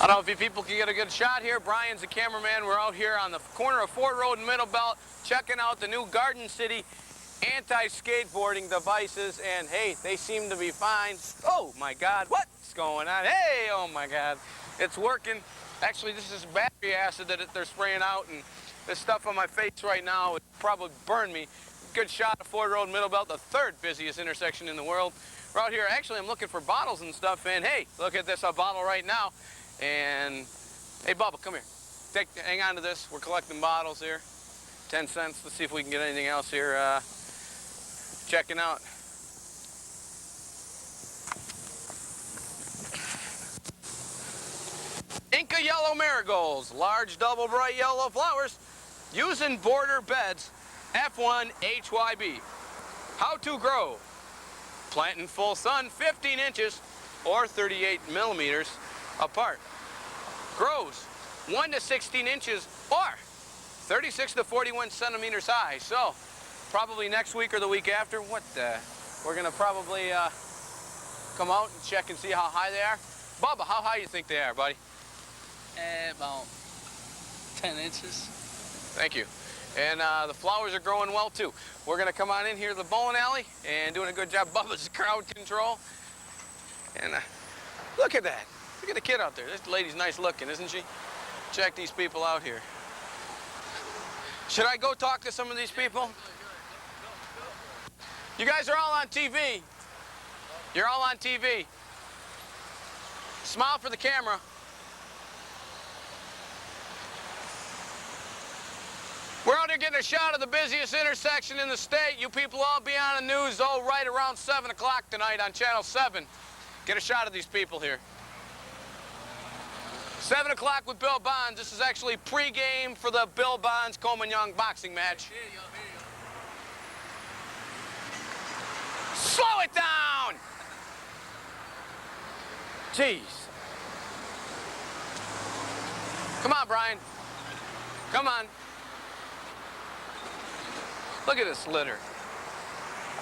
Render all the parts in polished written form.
I don't know if you people can get a good shot here. Brian's the cameraman. We're out here on the corner of Ford Road and Middle Belt checking out the new Garden City anti-skateboarding devices, and hey, they seem to be fine. Oh my God, what's going on? Hey, oh my God, it's working. Actually, this is battery acid that they're spraying out, and this stuff on my face right now would probably burn me. Good shot of Ford Road and Middle Belt, the third busiest intersection in the world. We're out here, actually I'm looking for bottles and stuff, and hey, look at this, a bottle right now. And hey, Bubba, come here. Hang on to this. We're collecting bottles here. 10 cents. Let's see if we can get anything else here. Checking out. Inca Yellow Marigolds. Large double bright yellow flowers. Using border beds. F1 HYB. How to grow. Plant in full sun 15 inches or 38 millimeters apart. Grows 1 to 16 inches or 36 to 41 centimeters high. So probably next week or the week after, we're gonna probably come out and check and see how high they are. Bubba, how high you think they are, buddy? About 10 inches. Thank you. And the flowers are growing well too. We're gonna come on in here to the bowling alley and doing a good job. Bubba's crowd control. And look at that. Look at the kid out there. This lady's nice looking, isn't she? Check these people out here. Should I go talk to some of these people? You guys are all on TV. You're all on TV. Smile for the camera. We're out here getting a shot of the busiest intersection in the state. You people all be on the news, right around 7 o'clock tonight on Channel 7. Get a shot of these people here. 7 o'clock with Bill Bonds. This is actually pre-game for the Bill Bonds Coleman Young boxing match. Slow it down! Jeez. Come on, Brian. Come on. Look at this litter.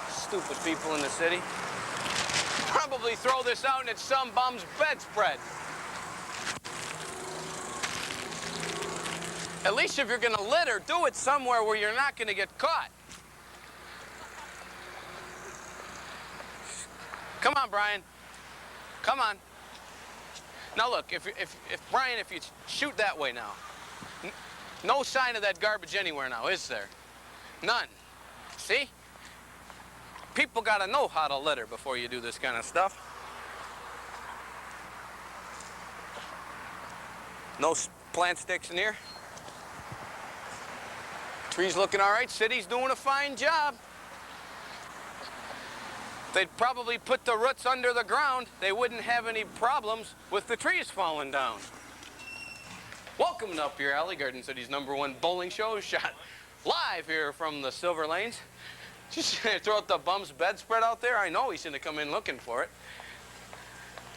Stupid people in the city. Probably throw this out and it's some bum's bedspread. At least if you're gonna litter, do it somewhere where you're not gonna get caught. Come on, Brian. Come on. Now look, Brian, if you shoot that way now, no sign of that garbage anywhere now, is there? None. See? People gotta know how to litter before you do this kind of stuff. No plant sticks in here. Trees looking all right. City's doing a fine job. They'd probably put the roots under the ground. They wouldn't have any problems with the trees falling down. Welcome to Up Your Alley, Garden City's #1 bowling show, shot live here from the Silver Lanes. Just throw out the bum's bedspread out there. I know he's gonna come in looking for it.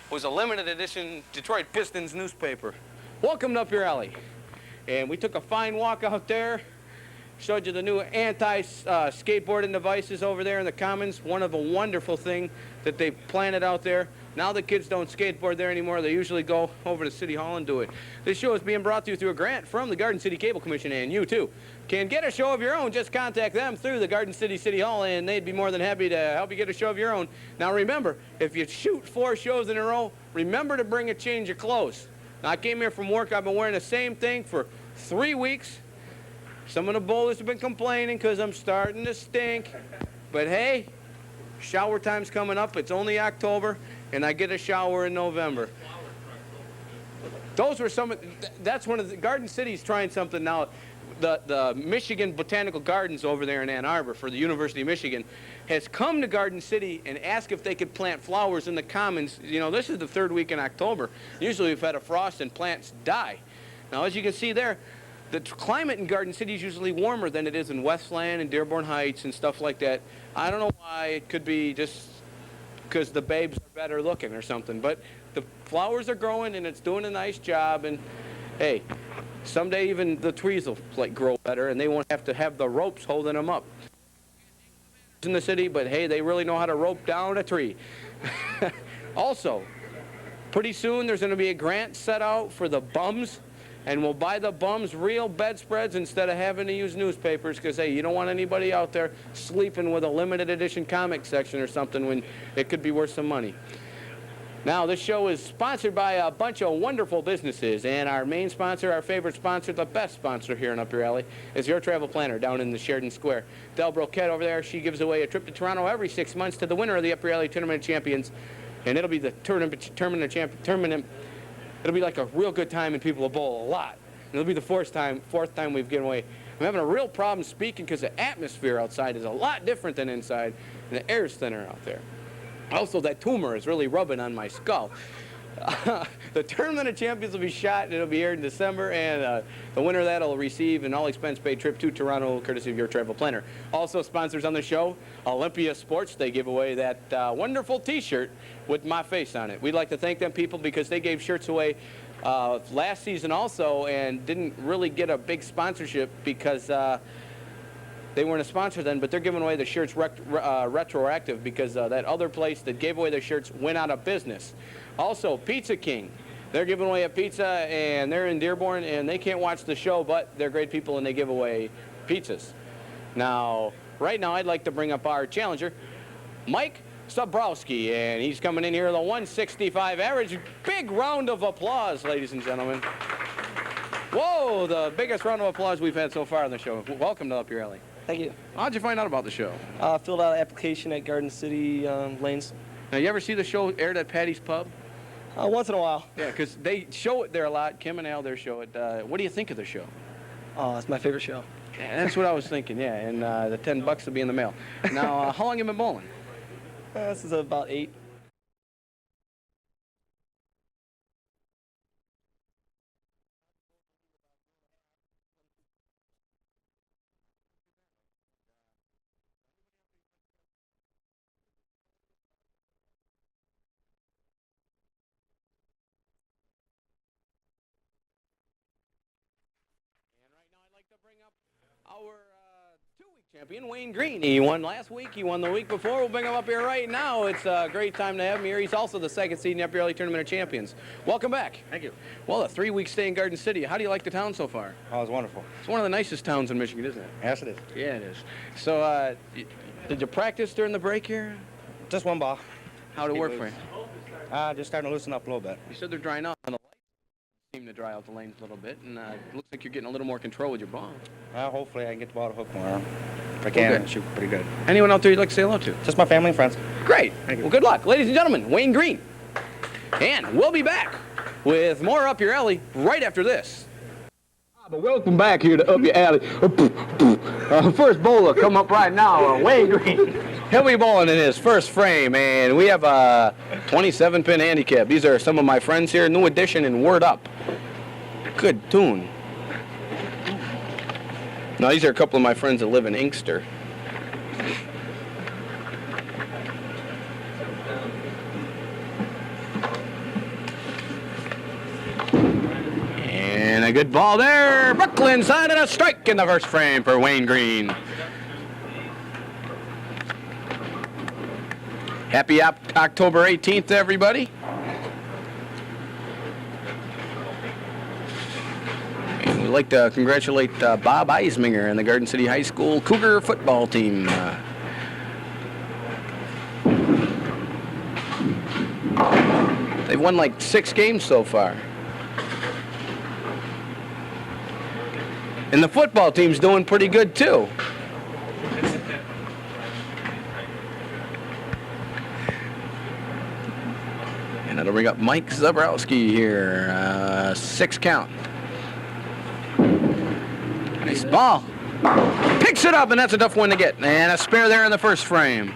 It was a limited edition Detroit Pistons newspaper. Welcome to Up Your Alley. And we took a fine walk out there. Showed you the new anti-skateboarding devices over there in the Commons. One of a wonderful thing that they planted out there. Now the kids don't skateboard there anymore. They usually go over to City Hall and do it. This show is being brought to you through a grant from the Garden City Cable Commission, and you too can get a show of your own. Just contact them through the Garden City Hall, and they'd be more than happy to help you get a show of your own. Now remember, if you shoot 4 shows in a row, remember to bring a change of clothes. Now, I came here from work. I've been wearing the same thing for 3 weeks. Some of the bowlers have been complaining because I'm starting to stink. But hey, shower time's coming up. It's only October, and I get a shower in November. Those were that's one of the, Garden City's trying something now. The Michigan Botanical Gardens over there in Ann Arbor for the University of Michigan has come to Garden City and asked if they could plant flowers in the Commons. You know, this is the 3rd week in October. Usually we've had a frost and plants die. Now, as you can see there, the climate in Garden City is usually warmer than it is in Westland and Dearborn Heights and stuff like that. I don't know why. It could be just because the babes are better looking or something. But the flowers are growing and it's doing a nice job. And hey, someday even the trees will grow better and they won't have to have the ropes holding them up. In the city, but hey, they really know how to rope down a tree. Also, Pretty soon there's going to be a grant set out for the bums, and we'll buy the bums real bedspreads instead of having to use newspapers, because, hey, you don't want anybody out there sleeping with a limited edition comic section or something when it could be worth some money. Now, this show is sponsored by a bunch of wonderful businesses, and our main sponsor, our favorite sponsor, the best sponsor here in Up Your Alley, is Your Travel Planner down in the Sheridan Square. Del Broquette over there, she gives away a trip to Toronto every 6 months to the winner of the Up Your Alley Tournament of Champions, and it'll be the tournament. It'll be like a real good time, and people will bowl a lot. And it'll be the fourth time we've given away. I'm having a real problem speaking because the atmosphere outside is a lot different than inside, and the air's thinner out there. Also, that tumor is really rubbing on my skull. The Tournament of Champions will be shot, and it'll be aired in December, and the winner of that will receive an all-expense-paid trip to Toronto, courtesy of Your Travel Planner. Also, sponsors on the show, Olympia Sports. They give away that wonderful T-shirt with my face on it. We'd like to thank them people because they gave shirts away last season also and didn't really get a big sponsorship because they weren't a sponsor then, but they're giving away the shirts retroactive because that other place that gave away their shirts went out of business. Also, Pizza King. They're giving away a pizza, and they're in Dearborn, and they can't watch the show, but they're great people, and they give away pizzas. Now, right now, I'd like to bring up our challenger, Mike Sabrowski, and he's coming in here with a 165 average. Big round of applause, ladies and gentlemen. Whoa, the biggest round of applause we've had so far on the show. Welcome to Up Your Alley. Thank you. How'd you find out about the show? Filled out an application at Garden City Lanes. Now, you ever see the show aired at Patty's Pub? Once in a while. Yeah, because they show it there a lot. Kim and Al there show it. What do you think of the show? Oh, it's my favorite show. Yeah, that's what I was thinking, yeah, and the $10 will be in the mail. Now, how long have you been bowling? This is about 8. Our two-week champion, Wayne Green. He won last week. He won the week before. We'll bring him up here right now. It's a great time to have him here. He's also the second seed in the Up Your Alley Tournament of Champions. Welcome back. Thank you. Well, a 3-week stay in Garden City. How do you like the town so far? Oh, it was wonderful. It's one of the nicest towns in Michigan, isn't it? Yes, it is. Yeah, it is. So, did you practice during the break here? Just one ball. How'd it work for you? Just starting to loosen up a little bit. You said they're drying out. And the lights seem to dry out the lanes a little bit, and it looks like you're getting a little more control with your ball. Well, hopefully I can get the ball to hook more. If I can, Okay. I'll shoot pretty good. Anyone out there you'd like to say hello to? Just my family and friends. Great. Thank you. Well, good luck. Ladies and gentlemen, Wayne Green. And we'll be back with more Up Your Alley right after this. Welcome back here to Up Your Alley. First bowler come up right now, Wayne Green. He'll be bowling in his first frame, and we have a 27-pin handicap. These are some of my friends here, new edition and Word Up. Good tune. Now, these are a couple of my friends that live in Inkster. And a good ball there. Brooklyn side and a strike in the first frame for Wayne Green. Happy October 18th to everybody. And we'd like to congratulate Bob Eisminger and the Garden City High School Cougar football team. They've won like 6 games so far. And the football team's doing pretty good too. And that'll bring up Mike Zabrowski here. 6 count. Nice ball. Picks it up, and that's a tough one to get. And a spare there in the first frame.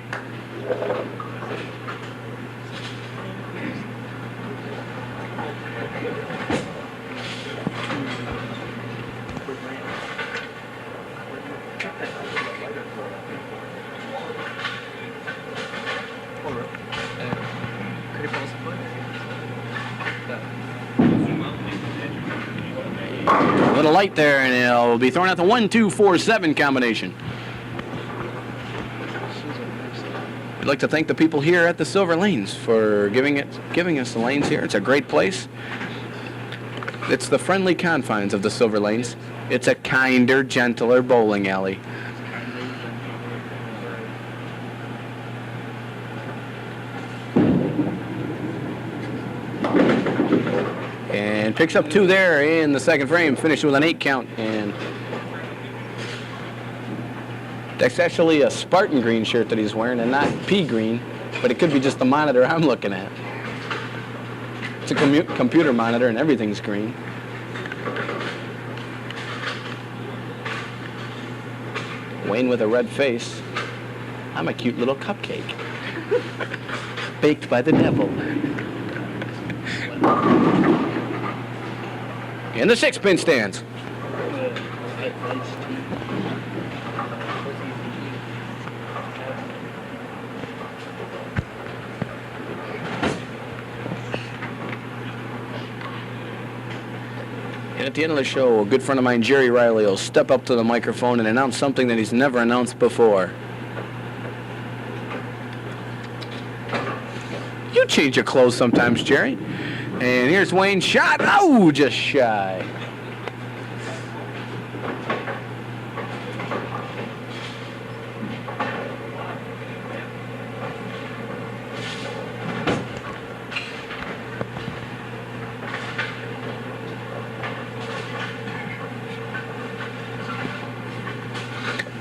A little light there, and it'll be thrown out the 1-2-4-7 combination. We'd like to thank the people here at the Silver Lanes for giving us the lanes here. It's a great place. It's the friendly confines of the Silver Lanes. It's a kinder, gentler bowling alley. And picks up 2 there in the second frame, finished with an 8 count. And that's actually a Spartan green shirt that he's wearing and not pea green, but it could be just the monitor I'm looking at. It's a computer monitor and everything's green. Wayne with a red face. I'm a cute little cupcake. Baked by the devil. And the 6-pin stands. And at the end of the show, a good friend of mine, Jerry Riley, will step up to the microphone and announce something that he's never announced before. You change your clothes sometimes, Jerry. And here's Wayne's shot. Oh, just shy.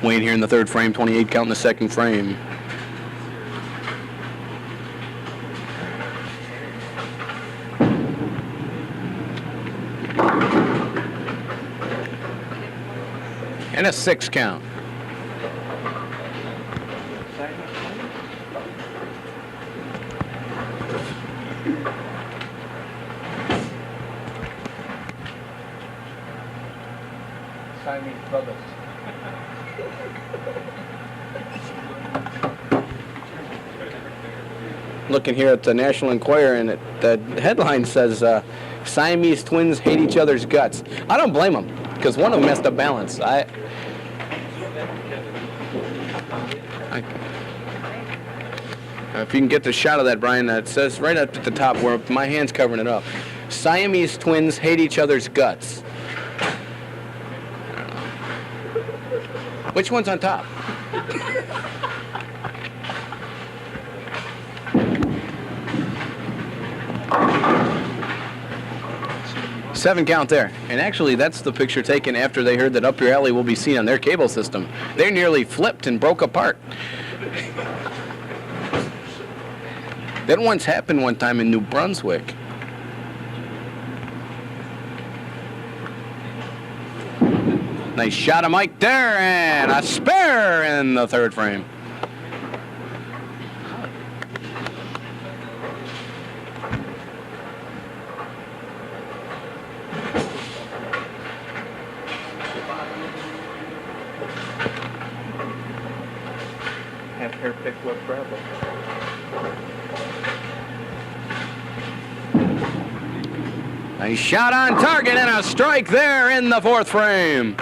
Wayne here in the third frame, 28 count in the second frame. And a 6 count. Siamese brothers. Looking here at the National Enquirer, and the headline says, Siamese twins hate each other's guts. I don't blame them, because one of them has to balance. If you can get the shot of that, Brian, it says right up at the top where my hand's covering it up. Siamese twins hate each other's guts. Which one's on top? Seven count there. And actually, that's the picture taken after they heard that Up Your Alley will be seen on their cable system. They nearly flipped and broke apart. That once happened one time in New Brunswick. Nice shot of Mike there, and a spare in the third frame. Half hair picked what gravel. Nice shot on target and a strike there in the fourth frame.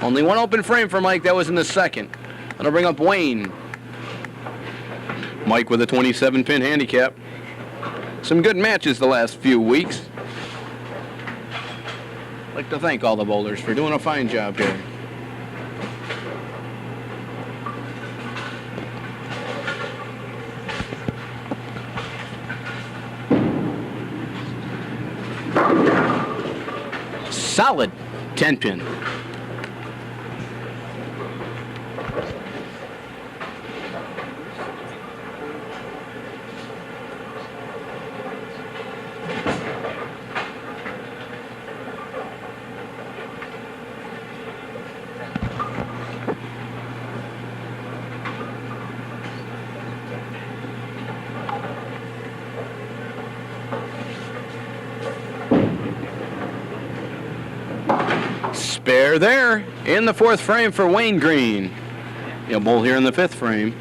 Only one open frame for Mike. That was in the second. That'll bring up Wayne. Mike with a 27-pin handicap. Some good matches the last few weeks. I'd like to thank all the bowlers for doing a fine job here. Solid 10-pin. Spare there in the fourth frame for Wayne Green. He'll bowl here in the fifth frame.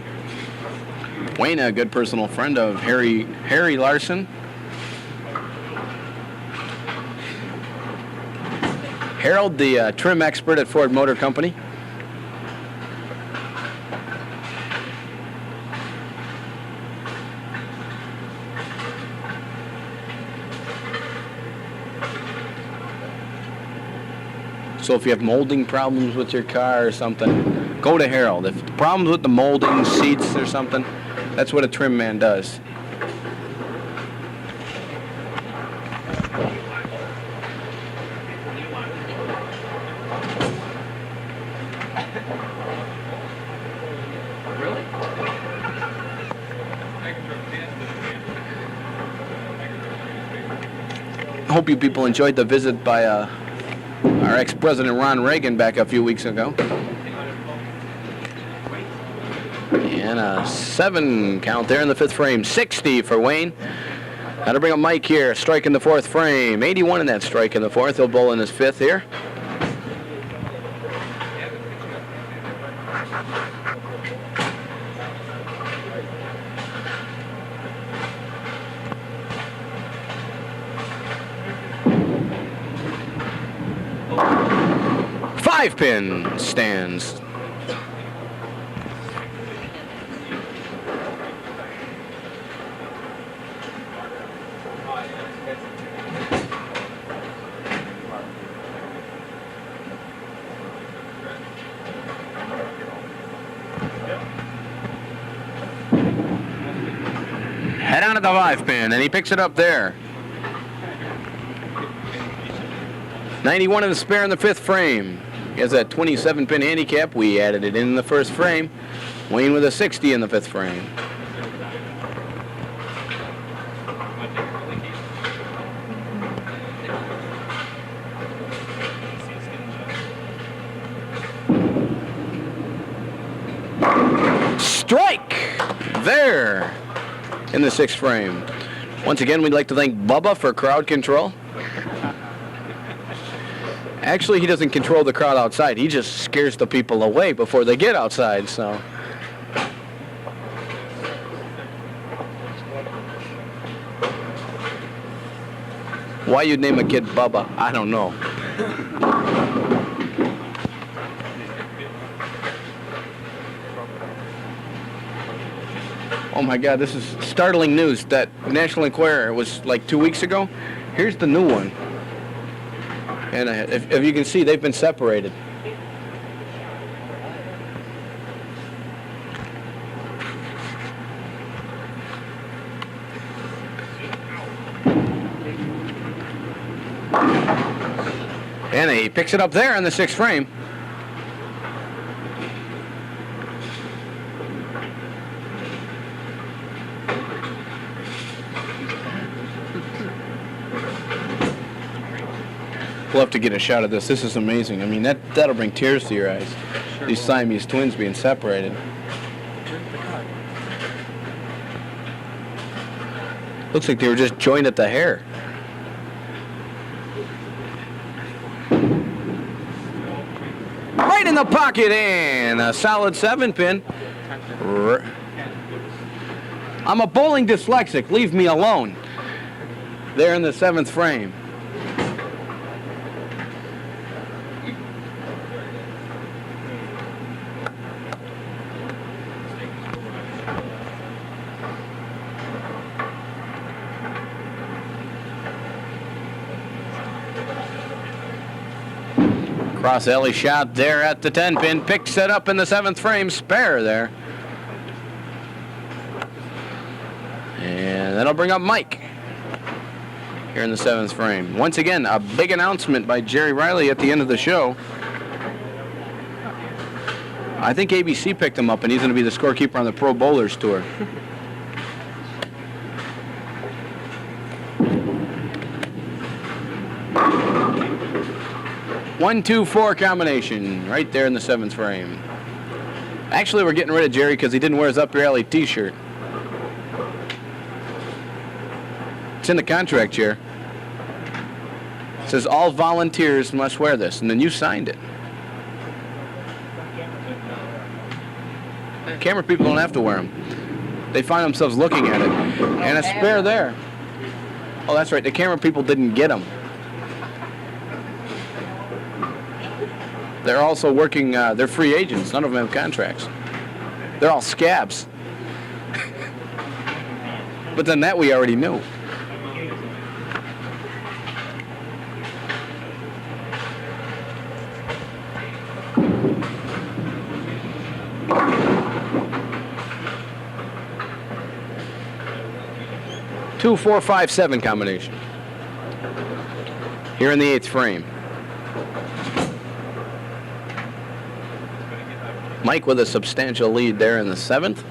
Wayne, a good personal friend of Harry Larson. Harold, the trim expert at Ford Motor Company. So if you have molding problems with your car or something, go to Harold. If the problems with the molding, seats or something, that's what a trim man does. Hope you people enjoyed the visit by our ex-president Ron Reagan back a few weeks ago. And a 7 count there in the 5th frame. 60 for Wayne. That'll bring up Mike here, strike in the 4th frame. 81 in that strike in the 4th. He'll bowl in his 5th here. Pin stands. Head on to the 5 pin, and he picks it up there. 91 in the spare in the 5th frame. He has that 27-pin handicap. We added it in the 1st frame. Wayne with a 60 in the 5th frame. Strike! There! In the 6th frame. Once again, we'd like to thank Bubba for crowd control. Actually, he doesn't control the crowd outside. He just scares the people away before they get outside, so. Why you'd name a kid Bubba, I don't know. Oh my God, this is startling news. That National Enquirer was like 2 weeks ago. Here's the new one. And if you can see, they've been separated. And he picks it up there in the 6th frame. We'll have to get a shot of this. This is amazing. I mean, that'll bring tears to your eyes. Sure. These Siamese twins being separated. Looks like they were just joined at the hair. Right in the pocket, and a solid 7-pin. I'm a bowling dyslexic. Leave me alone. There in the 7th frame. Cross alley shot there at the 10-pin. Picks it up in the 7th frame. Spare there. And that'll bring up Mike here in the 7th frame. Once again, a big announcement by Jerry Riley at the end of the show. I think ABC picked him up, and he's going to be the scorekeeper on the Pro Bowlers Tour. 1-2-4 combination right there in the 7th frame. Actually, we're getting rid of Jerry because he didn't wear his Up Your Alley t-shirt. It's in the contract, Jerry. It says all volunteers must wear this, and then you signed it. Camera people don't have to wear them. They find themselves looking at it. And a spare there. Oh, that's right. The camera people didn't get them. They're also working, they're free agents. None of them have contracts. They're all scabs. But then that we already knew. 2, 4, 5, 7 combination. Here in the 8th frame. Mike with a substantial lead there in the 7th.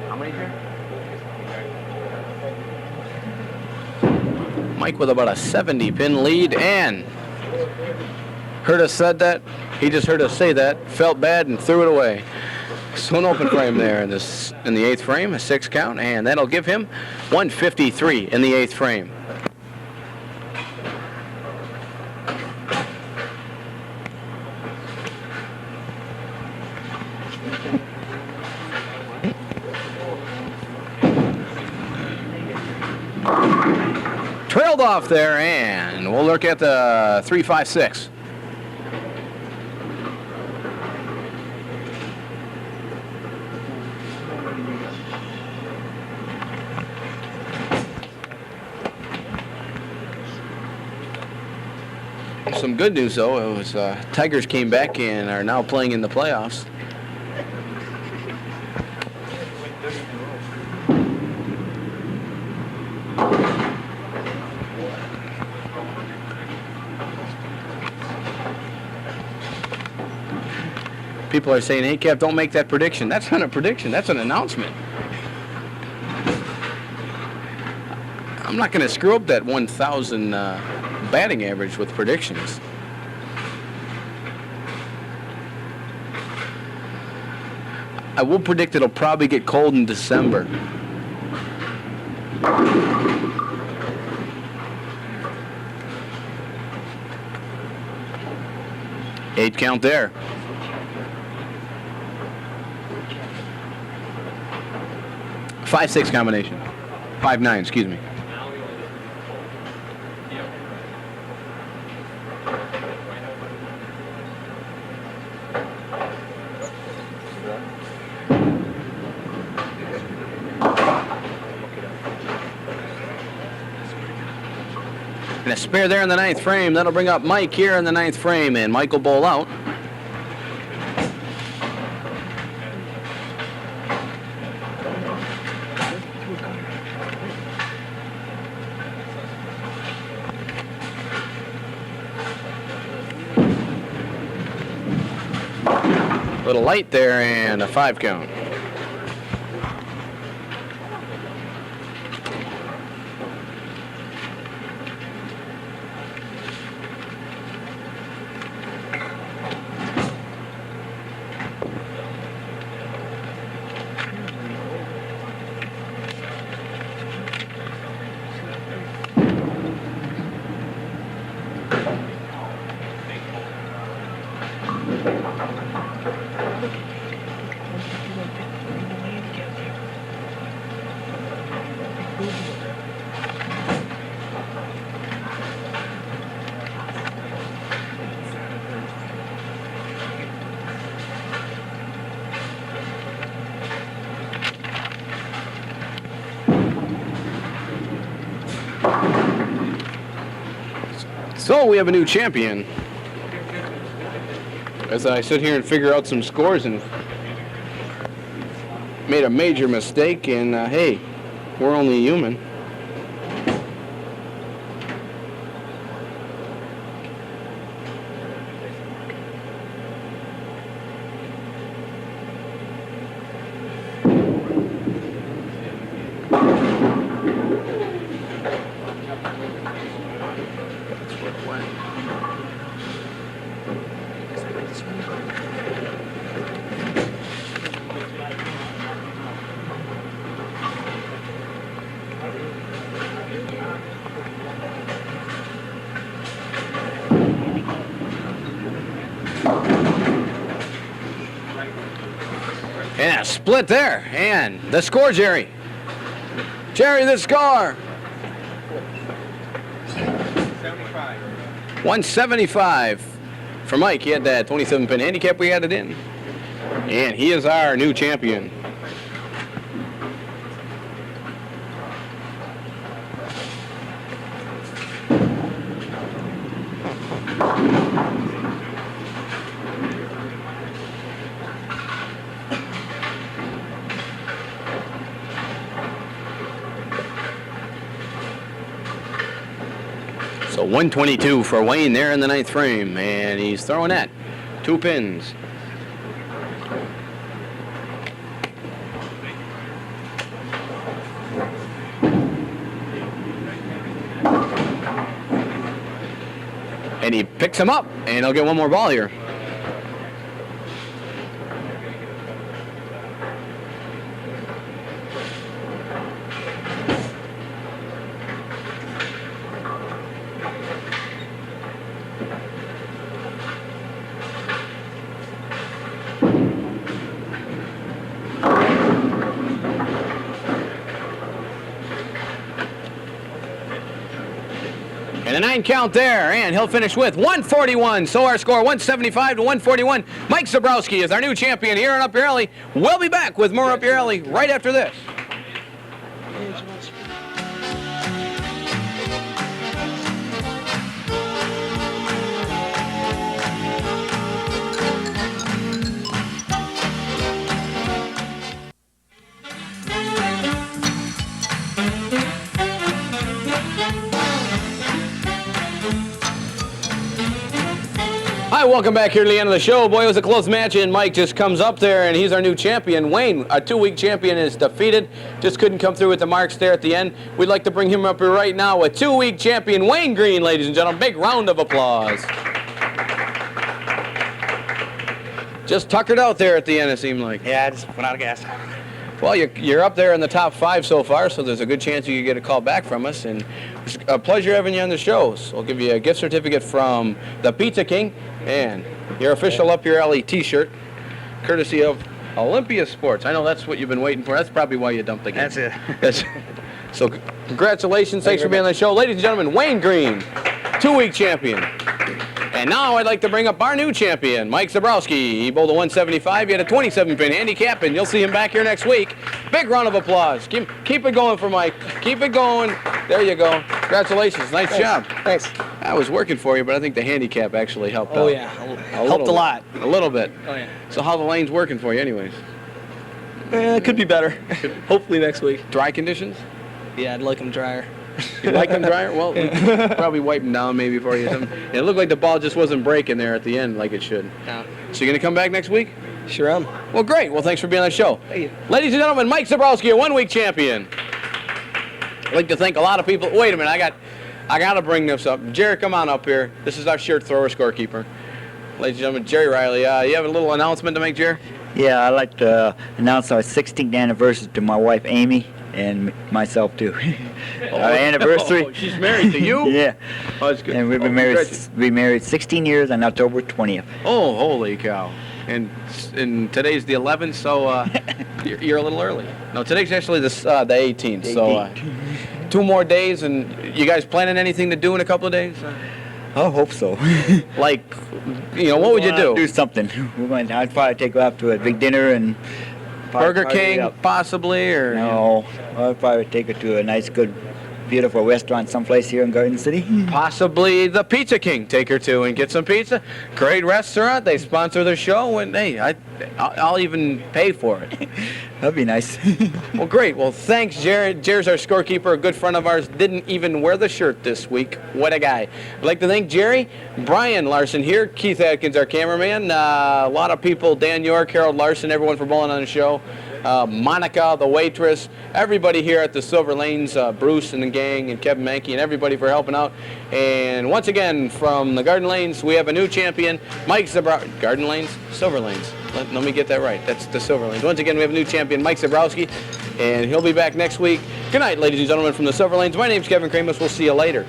How many here? Mike with about a 70-pin lead, and heard us said that. He just heard us say that, felt bad, and threw it away. So an open frame there in the 8th frame, a 6 count, and that'll give him 153 in the 8th frame. Trailed off there, and we'll look at the 3, 5, 6. Some good news, though. It was Tigers came back and are now playing in the playoffs. People are saying, hey, Kev, don't make that prediction. That's not a prediction. That's an announcement. I'm not going to screw up that 1,000 batting average with predictions. I will predict it'll probably get cold in December. Eight count there. 5-6 combination. 5-9, excuse me. And a spare there in the 9th frame. That'll bring up Mike here in the 9th frame, and Mike will bowl out. Little light there, and a 5 count. So we have a new champion. As I sit here and figure out some scores and made a major mistake, and hey, we're only human. And a split there. And the score, Jerry. Jerry, the score. 175 for Mike. He had that 27-pin handicap. We added in. And he is our new champion. 122 for Wayne there in the 9th frame, and he's throwing that. 2 pins. And he picks him up, and he'll get one more ball here. And a 9 count there, and he'll finish with 141. So our score, 175 to 141. Mike Zabrowski is our new champion here in Up Your Alley. We'll be back with more Up Your Alley right after this. Hi, welcome back here to the end of the show. Boy, it was a close match, and Mike just comes up there, and he's our new champion. Wayne, our 2-week champion, is defeated. Just couldn't come through with the marks there at the end. We'd like to bring him up here right now with 2-week champion Wayne Green, ladies and gentlemen. Big round of applause. Just tuckered out there at the end, it seemed like. Yeah, I just went out of gas. Well, you're up there in the top 5 so far, so there's a good chance you could get a call back from us. And it's a pleasure having you on the show. So I'll give you a gift certificate from the Pizza King and your official Up Your Alley T-shirt, courtesy of Olympia Sports. I know that's what you've been waiting for. That's probably why you dumped the game. That's it. So congratulations. Thanks for being on the show. Ladies and gentlemen, Wayne Green, 2-week champion. And now I'd like to bring up our new champion, Mike Zabrowski. He bowled a 175. He had a 27-pin handicap, and you'll see him back here next week. Big round of applause. Keep it going for Mike. Keep it going. There you go. Congratulations. Nice job. Thanks. I was working for you, but I think the handicap actually helped out. Oh, yeah. Helped a lot. A little bit. Oh, yeah. So how the lane's working for you anyways? It could be better. Hopefully next week. Dry conditions? Yeah, I'd like them drier. You like them drier? Well, we could probably wipe them down maybe for you. It looked like the ball just wasn't breaking there at the end like it should. Yeah. So you're going to come back next week? Sure am. Well, great. Well, thanks for being on the show. Thank you. Ladies and gentlemen, Mike Zabrowski, a 1-week champion. I'd like to thank a lot of people. Wait a minute. I got to bring this up. Jerry, come on up here. This is our shirt thrower scorekeeper. Ladies and gentlemen, Jerry Riley. You have a little announcement to make, Jerry? Yeah, I'd like to announce our 16th anniversary to my wife, Amy, and myself, too. Our anniversary. Oh, she's married to you? Yeah. Oh, that's good. And we've been married 16 years on October 20th. Oh, holy cow. And today's the 11th, so you're a little early. No, today's actually the 18th. So 2 more days, and you guys planning anything to do in a couple of days? I hope so. Like, what would you do? Do something. I'd probably take her out to a big dinner and... Burger King, possibly, or... No, I'd probably take her to a nice, good, beautiful restaurant someplace here in Garden City. Possibly the Pizza King. Take her to and get some pizza. Great restaurant. They sponsor the show, and hey, I'll even pay for it. That'd be nice. Well, great. Well, thanks, Jared. Jared's our scorekeeper, a good friend of ours. Didn't even wear the shirt this week. What a guy. I'd like to thank Jerry, Brian Larson here, Keith Atkins, our cameraman, a lot of people, Dan York, Harold Larson, everyone for bowling on the show. Monica, the waitress, everybody here at the Silver Lanes, Bruce and the gang, and Kevin Mankey, and everybody for helping out. And once again, from the Garden Lanes, we have a new champion, Mike Zabrowski. Garden Lanes? Silver Lanes. Let me get that right. That's the Silver Lanes. Once again, we have a new champion, Mike Zabrowski, and he'll be back next week. Good night, ladies and gentlemen, from the Silver Lanes. My name's Kevin Kramus. We'll see you later.